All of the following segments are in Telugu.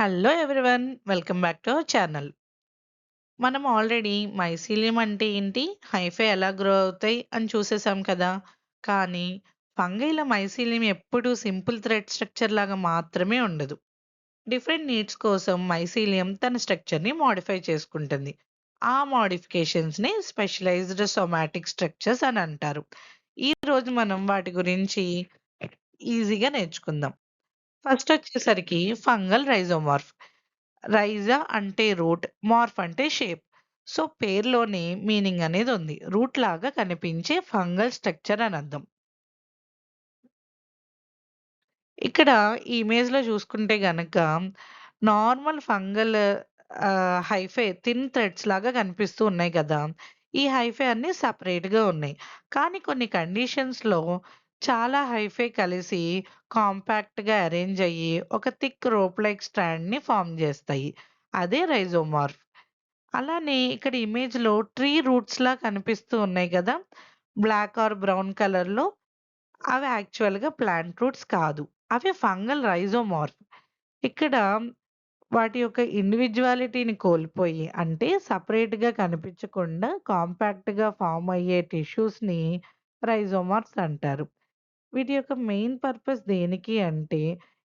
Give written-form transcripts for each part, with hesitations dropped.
Hello everyone. Welcome back to our channel. మనం ఆల్రెడీ మైసీలియం అంటే ఏంటి, హైఫై ఎలా గ్రో అవుతాయి అని చూసేసాం కదా. కానీ ఫంగైల మైసీలియం ఎప్పుడూ సింపుల్ థ్రెడ్ స్ట్రక్చర్ లాగా మాత్రమే ఉండదు. డిఫరెంట్ నీడ్స్ కోసం మైసీలియం తన స్ట్రక్చర్ని మోడిఫై చేసుకుంటుంది. ఆ మోడిఫికేషన్స్ని స్పెషలైజ్డ్ సోమాటిక్ స్ట్రక్చర్స్ అని అంటారు. ఈ రోజు మనం వాటి గురించి ఈజీగా నేర్చుకుందాం. ఫస్ట్ వచ్చేసరికి ఫంగల్ రైజోమార్ఫ్. రైజా అంటే రూట్, మార్ఫ్ అంటే షేప్. సో పేరులోనే మీనింగ్ అనేది ఉంది. రూట్ లాగా కనిపించే ఫంగల్ స్ట్రక్చర్ అని అర్థం. ఇక్కడ ఈ ఇమేజ్‌లో చూసుకుంటే గనక normal fungal hyphae thin threads లాగా కనిపిస్తూ ఉన్నాయి కదా. ఈ హైఫై అన్నీ సెపరేట్‌గా ఉన్నాయి. కానీ కొన్ని కండిషన్స్‌లో చాలా హైఫై కలిసి కాంపాక్ట్‌గా అరేంజ్ అయ్యి ఒక థిక్ రోప్ లైక్ స్ట్రాండ్‌ని ఫార్మ్ చేస్తాయి. అదే రైజోమార్ఫ్. అలానే ఇక్కడ ఇమేజ్‌లో ట్రీ రూట్స్‌లా కనిపిస్తూ ఉన్నాయి గదా. బ్లాక్ ఆర్ బ్రౌన్ కలర్‌లో. అవి యాక్చువల్‌గా ప్లాంట్ రూట్స్ కాదు. అవి ఫంగల్ రైజోమార్ఫ్. ఇక్కడ వాటి యొక్క ఇండివిడ్యువాలిటీని కోల్పోయి అంటే సెపరేట్‌గా కనిపించకుండా కాంపాక్ట్‌గా ఫార్మ్ అయ్యే టిష్యూస్‌ని రైజోమార్ఫ్స్ అంటారు. వీటి యొక్క మెయిన్ పర్పస్ దేనికి అంటే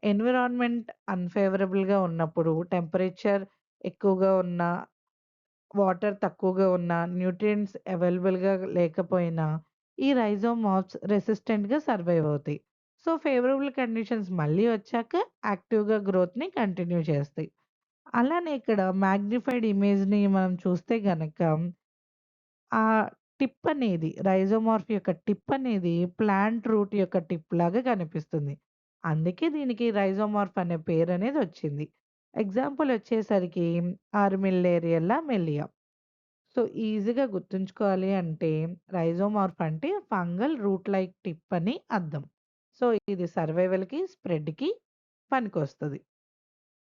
ఎన్విరాన్మెంట్ అన్‌ఫేవరబుల్‌గా ఉన్నప్పుడు, టెంపరేచర్ ఎక్కువగా ఉన్న, వాటర్ తక్కువగా ఉన్నా, న్యూట్రియంట్స్ అవైలబుల్‌గా లేకపోయినా, ఈ రైజోమార్ఫ్స్ రెసిస్టెంట్‌గా సర్వైవ్ అవుతాయి. సో, ఫేవరబుల్ కండిషన్స్ మళ్ళీ వచ్చాక యాక్టివ్‌గా గ్రోత్‌ని కంటిన్యూ చేస్తాయి. అలానే ఇక్కడ మాగ్నిఫైడ్ ఇమేజ్‌ని మనం చూస్తే గనక, ఆ టిప్ అనేది రైజోమార్ఫ్ యొక్క టిప్ అనేది ప్లాంట్ రూట్ యొక్క టిప్ లాగా కనిపిస్తుంది. అందుకే దీనికి రైజోమార్ఫ్ అనే పేరనేది వచ్చింది. ఎగ్జాంపుల్ వచ్చేసరికి ఆర్మిల్లేరియల్లా మెల్లియా. సో, ఈజీగా గుర్తుంచుకోవాలి అంటే రైజోమార్ఫ్ అంటే ఫంగల్ రూట్ లైక్ టిప్ అని అర్థం. సో, ఇది సర్వైవల్‌కి, స్ప్రెడ్‌కి పనికొస్తది.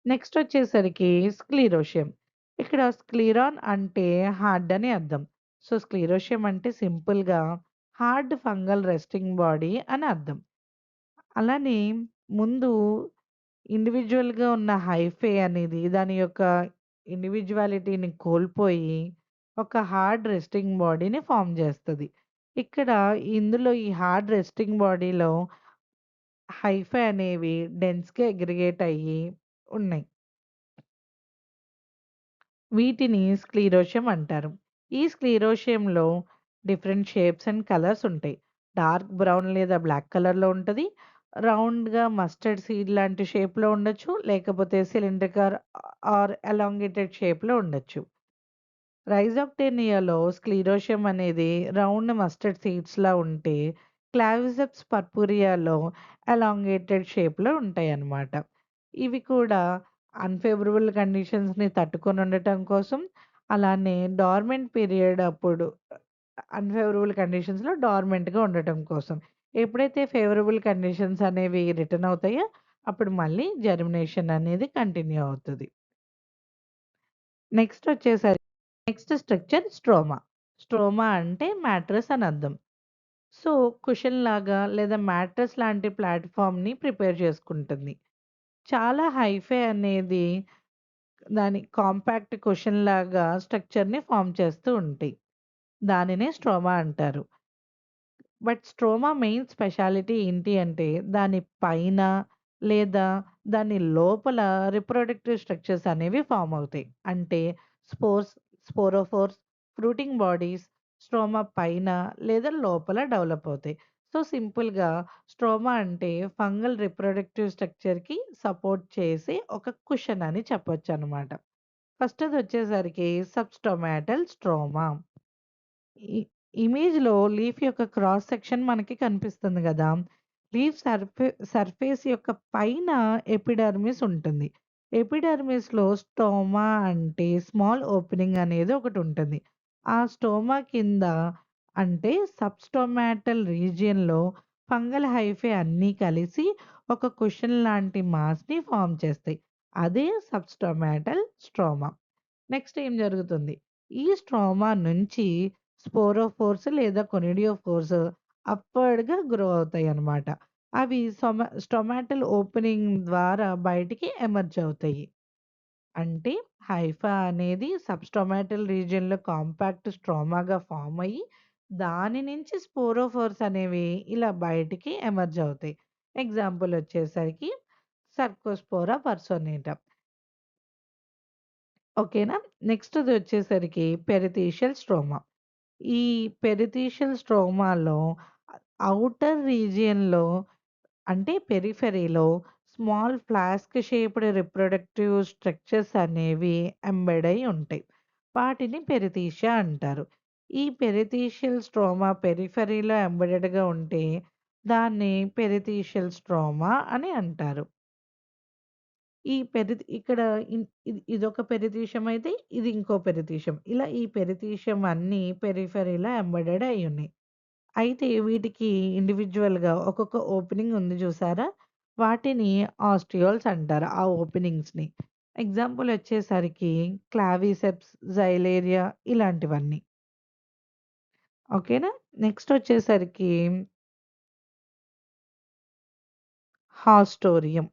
నెక్స్ట్ వచ్చేసరికి స్క్లీరోషియం. ఇక్కడ స్క్లీరాన్ అంటే హార్డ్ అని అర్థం. సో, స్క్లీరోషియం అంటే సింపుల్‌గా హార్డ్ ఫంగల్ రెస్టింగ్ బాడీ అని అర్థం. అలానే ముందు ఇండివిడ్యువల్‌గా ఉన్న హైఫే అనేది దాని యొక్క ఇండివిడ్యువాలిటీని కోల్పోయి, ఒక హార్డ్ రెస్టింగ్ బాడీని ఫార్మ్ జేస్తది. ఇక్కడ ఇందులో ఈ హార్డ్ రెస్టింగ్ బాడీలో హైఫై అనేవి డెన్స్‌గా అగ్రిగేట్ అయ్యి ఉన్నాయి. వీటిని స్క్లీరోషియం అంటారు. ఈ స్క్లీరోషియంలో డిఫరెంట్ షేప్స్ అండ్ కలర్స్ ఉంటాయి. డార్క్ బ్రౌన్ లేదా బ్లాక్ కలర్‌లో ఉంటది. రౌండ్‌గా మస్టర్డ్ సీడ్ లాంటి షేప్‌లో ఉండొచ్చు. లేకపోతే సిలిండ్రికల్ ఆర్ ఎలాంగేటెడ్ షేప్‌లో ఉండొచ్చు. రైజోక్టేనియాలో స్క్లీరోషియం అనేది రౌండ్ మస్టర్డ్ సీడ్స్‌లా ఉంటే, క్లావిసెప్స్ పర్పురియాలో ఎలాంగేటెడ్ షేప్‌లో ఉంటాయన్నమాట. ఇవి కూడా అన్‌ఫేవరబుల్ కండిషన్స్‌ని తట్టుకొని ఉండటం కోసం, అలానే డార్మెంట్ పీరియడ్ అప్పుడు అన్‌ఫేవరబుల్ కండిషన్స్‌లో డార్మెంట్‌గా ఉండటం కోసం. ఎప్పుడైతే ఫేవరబుల్ కండిషన్స్ అనేవి రిటర్న్ అవుతాయో, అప్పుడు మళ్ళీ జెర్మినేషన్ అనేది కంటిన్యూ అవుతది. నెక్స్ట్ వచ్చేసరికి నెక్స్ట్ స్ట్రక్చర్ స్ట్రోమా. స్ట్రోమా అంటే మ్యాట్రెస్ అని అర్థం. సో, కుషన్ లాగా లేదా మ్యాట్రెస్ లాంటి ప్లాట్‌ఫార్మ్‌ని ప్రిపేర్ చేసుకుంటుంది. చాలా హైఫై అనేది దాని కాంపాక్ట్ కుషన్ లాగా స్ట్రక్చర్‌ని ఫార్మ్ చేస్తూ ఉంటాయి. దానినే స్ట్రోమా అంటారు. బట్ స్ట్రోమా మెయిన్ స్పెషాలిటీ ఏంటి అంటే, దాని పైన లేదా దాని లోపల రిప్రొడక్టివ్ స్ట్రక్చర్స్ అనేవి ఫార్మ్ అవుతాయి. అంటే స్పోర్స్, స్పోరోఫోర్స్, ఫ్రూటింగ్ బాడీస్ స్ట్రోమా పైన లేదా లోపల డెవలప్ అవుతాయి. సో, సింపుల్‌గా స్ట్రోమా అంటే ఫంగల్ రిప్రొడక్టివ్ స్ట్రక్చర్‌కి సపోర్ట్ చేసే ఒక కుషన్ అని చెప్పొచ్చనమాట. ఫస్టొచ్చేసరికి సబ్‌స్టోమాటల్ స్ట్రోమా. ఇ ఇమేజ్‌లో లీఫ్ యొక్క క్రాస్ సెక్షన్ మనకి కనిపిస్తుంది గదా. లీఫ్ సర్ఫేస్ యొక్క పైన ఎపిడర్మిస్ ఉంటుంది. ఎపిడర్మిస్‌లో స్టోమా అంటే స్మాల్ ఓపెనింగ్ అనేది ఒకటుంటుంది. ఆ స్టోమా కింద అంటే సబ్‌స్టోమాటల్ రీజియన్‌లో ఫంగల్ హైఫే అన్నీ కలిసి ఒక కుషన్ లాంటి మాస్‌ని ఫార్మ్ చేస్తాయి. అదే సబ్‌స్టోమాటల్ స్ట్రోమా. నెక్స్ట్ ఏం జరుగుతుంది? ఈ స్ట్రోమా నుంచి స్పోరోఫోర్స్ లేదా కొనిడియోఫోర్స్ అప్‌వర్డ్‌గా గ్రో అవుతాయన్నమాట. అవి స్టొమాటల్ ఓపెనింగ్ ద్వారా బయటికి ఎమర్జ్ అవుతాయి. అంటే హైఫా అనేది సబ్‌స్ట్రామాటల్ రీజియన్‌లో కాంపాక్ట్ స్ట్రోమాగా ఫార్మ్ అయ్యి, దాని నుంచి స్పోరోఫోర్స్ అనేవి ఇలా బయటికి ఎమర్జ్ అవుతాయి. ఎగ్జాంపుల్ వచ్చేసరికి సర్కోస్పోరా పర్సోనేటా. ఓకేనా? నెక్స్ట్‌ది వచ్చేసరికి పెరిథీషియల్ స్ట్రోమా. ఈ పెరిథీషియల్ స్ట్రోమాలో ఔటర్ రీజియన్‌లో అంటే పెరిఫెరీలో small flask shaped reproductive structures అనేవి ఎంబెడ్ అయి ఉంటాయి. వాటిని పెరిథీషియా అంటారు. ఈ పెరిథీషియల్ స్ట్రోమా పెరిఫెరీలో ఎంబెడెడ్‌గా ఉంటే దాన్ని పెరిథీషియల్ స్ట్రోమా అని అంటారు. ఈ ఇక్కడ ఇదొక పెరిథీషియం అయితే ఇది ఇంకో పెరిథీషియం. ఇలా ఈ పెరిథీషియం అన్నీ పెరిఫెరీలో ఎంబెడెడ్ అయ్యున్నాయి. అయితే వీటికి ఇండివిడ్యువల్‌గా ఒక్కొక్క ఓపెనింగ్ ఉంది చూసారా? వాటిని ఆస్టియోల్స్ అంటారు ఆ ఓపెనింగ్స్‌ని. ఎగ్జాంపుల్ వచ్చేసరికి క్లావిసెప్స్, జైలేరియా ఇలాంటివన్నీ. ఓకేనా? నెక్స్ట్ వచ్చేసరికి హాస్టోరియం.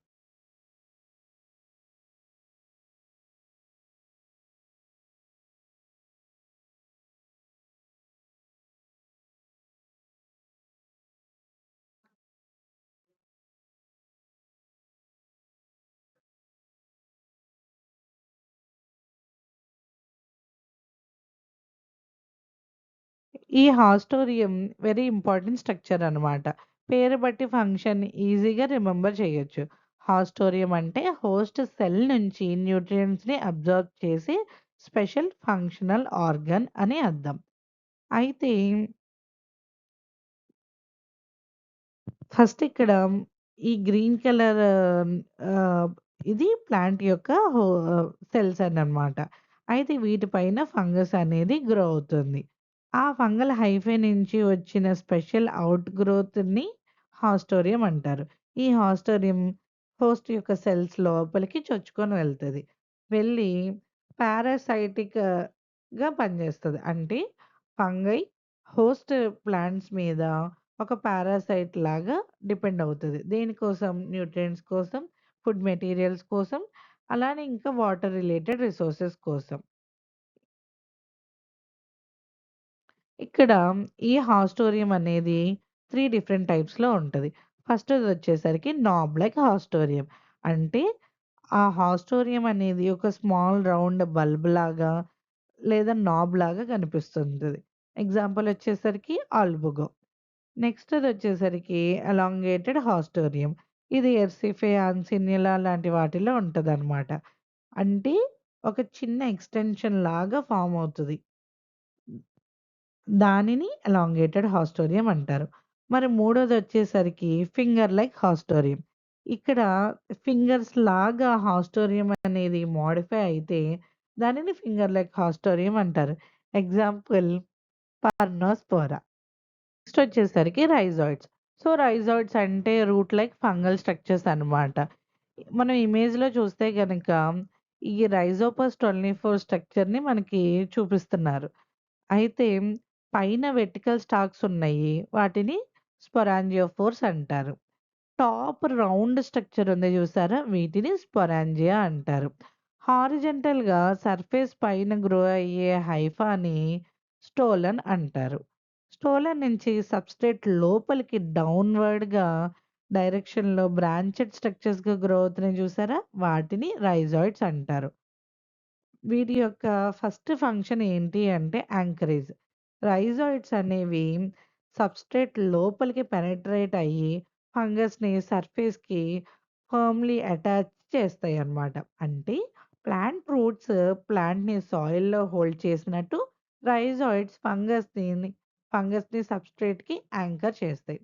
ఈ హాస్టోరియం వెరీ ఇంపార్టెంట్ స్ట్రక్చర్ అనమాట. పేరు బట్టి ఫంక్షన్ ఈజీగా రిమెంబర్ చేయొచ్చు. హాస్టోరియం అంటే హోస్ట్ సెల్ నుంచి న్యూట్రియంట్స్‌ని అబ్జార్బ్ చేసే స్పెషల్ ఫంక్షనల్ ఆర్గన్ అని అర్థం. అయితే ఫస్ట్ ఇక్కడ ఈ గ్రీన్ కలర్ ఆహ్, ఇది ప్లాంట్ యొక్క సెల్స్ అనమాట. అయితే వీటిపైన ఫంగస్ అనేది గ్రో అవుతుంది. ఆ ఫంగల్ హైఫే నుంచి వచ్చిన స్పెషల్ ఔట్ గ్రోత్‌ని హాస్టోరియం అంటారు. ఈ హాస్టోరియం హోస్ట్ యొక్క సెల్స్ లోపలికి చొచ్చుకొని వెళ్తది. వెళ్ళి పారాసైటిక్‌గా పనిచేస్తది. అంటే ఫంగై హోస్ట్ ప్లాంట్స్ మీద ఒక పారాసైట్ లాగా డిపెండ్ అవుతది. దేనికోసం? న్యూట్రియంట్స్ కోసం, ఫుడ్ మెటీరియల్స్ కోసం, అలానే ఇంకా వాటర్ రిలేటెడ్ రిసోర్సెస్ కోసం. ఇక్కడ ఈ హాస్టోరియం అనేది 3 డిఫరెంట్ టైప్స్‌లో ఉంటది. ఫస్ట్‌దొచ్చేసరికి నాబ్ లైక్ హాస్టోరియం. అంటే ఆ హాస్టోరియం అనేది ఒక స్మాల్ రౌండ్ బల్బ్ లాగా లేదా నాబ్ లాగా కనిపిస్తుంటది. ఎగ్జాంపుల్ వచ్చేసరికి ఆల్బుగో. నెక్స్ట్‌దొచ్చేసరికి ఎలాంగేటెడ్ హాస్టోరియం. ఇది ఎర్సిఫే, అన్సినియలా లాంటి వాటిలో ఉంటదనమాట. అంటే ఒక చిన్న ఎక్స్‌టెన్షన్ లాగా ఫార్మ్ అవుతది. దానిని ఎలాంగేటెడ్ హాస్టోరియం అంటారు. మరి మూడోదొచ్చేసరికి ఫింగర్ లైక్ హాస్టోరియం. ఇక్కడ ఫింగర్స్ లాగా హాస్టోరియం అనేది మోడిఫై అయితే దానిని ఫింగర్ లైక్ హాస్టోరియం అంటారు. ఎగ్జాంపుల్ పర్నోస్పోరా. నెక్స్ట్ వచ్చేసరికి రైజాయిడ్స్. సో, రైజాయిడ్స్ అంటే రూట్ లైక్ ఫంగల్ స్ట్రక్చర్స్ అన్నమాట. మనం ఇమేజ్‌లో చూస్తే గనక ఈ రైజోపస్ 24 స్ట్రక్చర్‌ని మనకి చూపిస్తున్నారు. అయితే పైన వెర్టికల్ స్టాక్స్ ఉన్నాయి. వాటిని స్పొరాంజియోఫోర్స్ అంటారు. టాప్ రౌండ్ స్ట్రక్చర్ ఉంది చూసారా? వీటిని స్పొరాంజియా అంటారు. హారిజాంటల్‌గా సర్ఫేస్ పైన గ్రో అయ్యే హైఫాని స్టోలన్ అంటారు. స్టోలన్ నుంచి సబ్‌స్ట్రేట్ లోపలికి డౌన్‌వర్డ్‌గా డైరెక్షన్‌లో బ్రాంచెడ్ స్ట్రక్చర్స్‌గా గ్రో అవుతున్నాయి చూసారా? వాటిని రైజాయిడ్స్ అంటారు. వీటి యొక్క ఫస్ట్ ఫంక్షన్ ఏంటి అంటే యాంకరేజ్. రైజాయిడ్స్ అనేవి సబ్‌స్ట్రేట్ లోపలికి పెనెట్రేట్ అయ్యి ఫంగస్‌ని సర్ఫేస్‌కి ఫర్మ్‌లీ అటాచ్ చేస్తాయన్నమాట. అంటే ప్లాంట్ రూట్స్ ప్లాంట్‌ని సాయిల్‌లో హోల్డ్ చేసినట్టు రైజాయిడ్స్ ఫంగస్‌ని సబ్‌స్ట్రేట్‌కి యాంకర్ చేస్తాయి.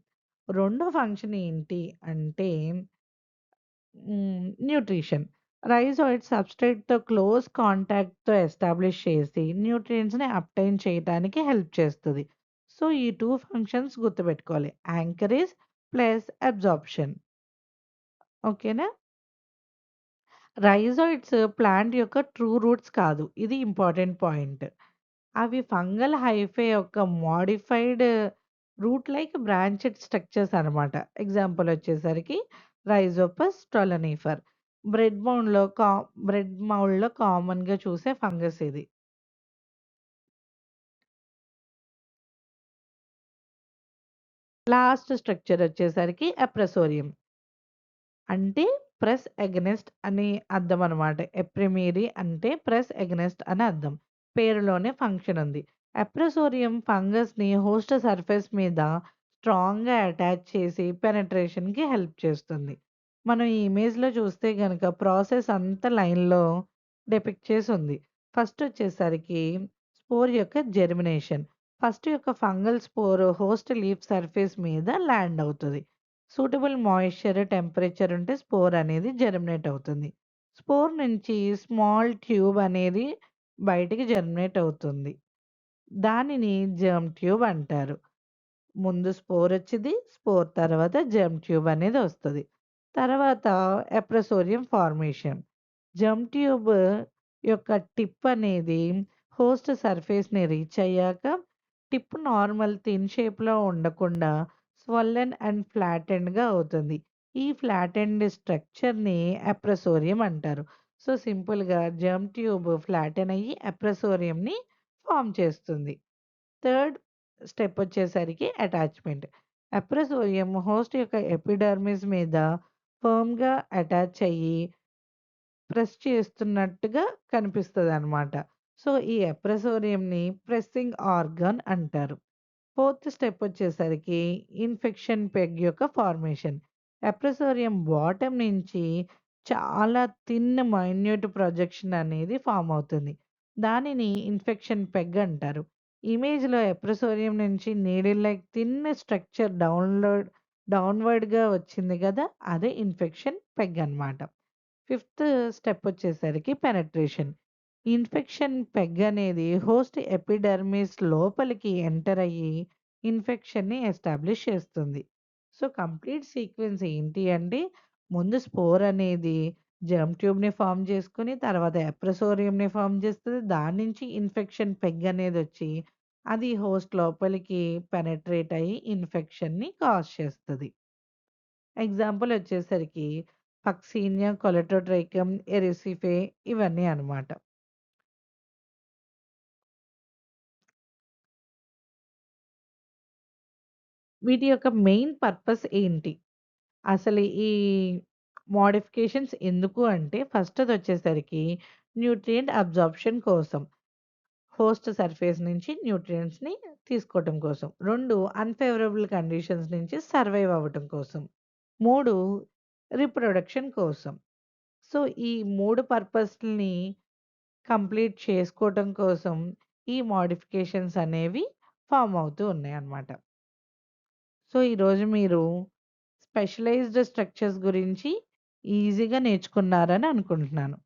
రెండో ఫంక్షన్ ఏంటి అంటే న్యూట్రిషన్. రైజాయిడ్ సబ్‌స్ట్రేట్‌తో క్లోజ్ కాంటాక్ట్‌తో ఎస్టాబ్లిష్ చేసి న్యూట్రియంట్స్‌ని అబ్టైన్ చేయటానికి హెల్ప్ చేస్తది. సో, ఈ 2 ఫంక్షన్స్ గుర్తుపెట్టుకోవాలి. Anchorage plus absorption. ఓకేనా? రైజాయిడ్స్ ప్లాంట్ యొక్క ట్రూ రూట్స్ కాదు. ఇది ఇంపార్టెంట్ పాయింట్. అవి ఫంగల్ హైఫే యొక్క modified root like branched structures అనమాట. ఎగ్జాంపుల్ వచ్చేసరికి రైజోపస్ స్టోలనిఫర్. బ్రెడ్ మౌల్డ్‌లో కా బ్రెడ్ మౌల్డ్‌లో కామన్‌గా చూసే ఫంగస్ ఇది. లాస్ట్ స్ట్రక్చర్ వచ్చేసరికి అప్రెసోరియం. అంటే ప్రెస్ అగైన్స్ట్ అని అర్థం అనమాట. ఎప్రిమేరి అంటే ప్రెస్ అగైన్స్ట్ అని అర్థం. పేరులోనే ఫంక్షన్ ఉంది. అప్రెసోరియం ఫంగస్‌ని హోస్ట్ సర్ఫేస్ మీద స్ట్రాంగ్‌గా అటాచ్ చేసి పెనట్రేషన్‌కి హెల్ప్ చేస్తుంది. మనం ఈ ఇమేజ్‌లో చూస్తే గనక ప్రాసెస్ అంతా లైన్‌లో డిపిక్ట్ చేసి ఉంది. ఫస్ట్ వచ్చేసరికి స్పోర్ యొక్క జెర్మినేషన్. ఫస్ట్ యొక్క fungal spore host leaf surface మీద ల్యాండ్ అవుతది. సూటబుల్ మాయిశ్చర్, టెంపరేచర్ ఉంటే స్పోర్ అనేది జెర్మినేట్ అవుతుంది. స్పోర్ నుంచి స్మాల్ ట్యూబ్ అనేది బయటికి జెర్మినేట్ అవుతుంది. దానిని జెర్మ్ ట్యూబ్ అంటారు. ముందు స్పోర్ వచ్చిద్ది. స్పోర్ తర్వాత జెర్మ్ ట్యూబ్ అనేది వస్తది. తర్వాత ఎప్రసోరియం ఫార్మేషన్. జెర్మ్ ట్యూబ్ యొక్క టిప్ అనేది హోస్ట్ సర్ఫేస్‌ని రీచ్ అయ్యాక టిప్ నార్మల్ థిన్ షేప్‌లో ఉండకుండా స్వెల్లెన్ అండ్ ఫ్లాటెన్డ్‌గా అవుతుంది. ఈ ఫ్లాటెన్డ్ స్ట్రక్చర్‌ని అప్రెసోరియం అంటారు. సో, సింపుల్‌గా జెర్మ్ ట్యూబ్ ఫ్లాటెన్ అయ్యి అప్రెసోరియంని ఫార్మ్ చేస్తుంది. థర్డ్ స్టెప్ వచ్చేసరికి అటాచ్‌మెంట్. అప్రెసోరియం హోస్ట్ యొక్క ఎపిడర్మిస్ మీద ఫర్మ్‌గా అటాచ్ అయ్యి ప్రెస్ చేస్తున్నట్టుగా కనిపిస్తదనమాట. సో, ఈ అప్రెసోరియంని ప్రెస్సింగ్ ఆర్గాన్ అంటారు. ఫోర్త్ స్టెప్ వచ్చేసరికి ఇన్ఫెక్షన్ పెగ్ యొక్క ఫార్మేషన్. అప్రెసోరియం బాటమ్ నుంచి చాలా థిన్ మైన్యూట్ ప్రొజెక్షన్ అనేది ఫార్మ్ అవుతుంది. దానిని ఇన్ఫెక్షన్ పెగ్ అంటారు. ఇమేజ్‌లో అప్రెసోరియం నుంచి నీడిల్ లైక్ థిన్ స్ట్రక్చర్ డౌన్‌వర్డ్‌గా వచ్చింది గదా! అదే ఇన్ఫెక్షన్ పెగ్ అన్నమాట. ఫిఫ్త్ స్టెప్ వచ్చేసరికి పెనట్రేషన్. ఇన్ఫెక్షన్ పెగ్ అనేది హోస్ట్ ఎపిడర్మిస్ లోపలికి ఎంటర్ అయ్యి ఇన్ఫెక్షన్‌ని ఎస్టాబ్లిష్ చేస్తుంది. సో, కంప్లీట్ సీక్వెన్స్ ఏంటి అంటే ముందు స్పోర్ అనేది జెర్మ్ ట్యూబ్‌ని ఫార్మ్ చేసుకొని తర్వాత అప్రెసోరియంని ఫార్మ్ చేస్తది. దాని నుంచి ఇన్ఫెక్షన్ పెగ్ అనేదొచ్చి అది హోస్ట్ లోపలికి పెనట్రేట్ అయ్యి ఇన్ఫెక్షన్‌ని కాజ్ చేస్తది. ఎగ్జాంపుల్ వచ్చేసరికి పక్సీనియా, కొలెటోట్రైకమ్, ఎరిసిఫే ఇవన్నీ అన్నమాట. వీటి యొక్క మెయిన్ పర్పస్ ఏంటి? అసలు ఈ మోడిఫికేషన్స్ ఎందుకు అంటే ఫస్టొచ్చేసరికి న్యూట్రియంట్ అబ్జార్ప్షన్ కోసం. హోస్ట్ సర్ఫేస్ నుంచి న్యూట్రియంట్స్‌ని తీసుకోవటం కోసం. 2 అన్‌ఫేవరబుల్ కండిషన్స్ నుంచి సర్వైవ్ అవ్వటం కోసం. 3 రీప్రొడక్షన్ కోసం. సో, ఈ 3 పర్పస్‌లని కంప్లీట్ చేసుకోవటం కోసం ఈ మోడిఫికేషన్స్ అనేవి ఫార్మ్ అవుతూ ఉన్నాయన్నమాట. సో, ఈరోజు మీరు స్పెషలైజ్డ్ స్ట్రక్చర్స్ గురించి ఈజీగా నేర్చుకున్నారని అనుకుంటున్నాను.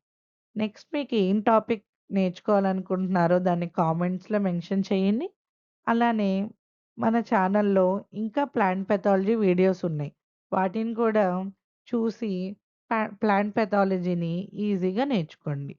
నెక్స్ట్ మీకు ఏం టాపిక్ నేర్చుకోవాలనుకుంటున్నారో దాన్ని కామెంట్స్‌లో మెన్షన్ చేయండి. అలానే మన ఛానల్‌లో ఇంకా ప్లాంట్ పెథాలజీ వీడియోస్ ఉన్నాయి. వాటిని కూడా చూసి ప్లాంట్ పెథాలజీని ఈజీగా నేర్చుకోండి.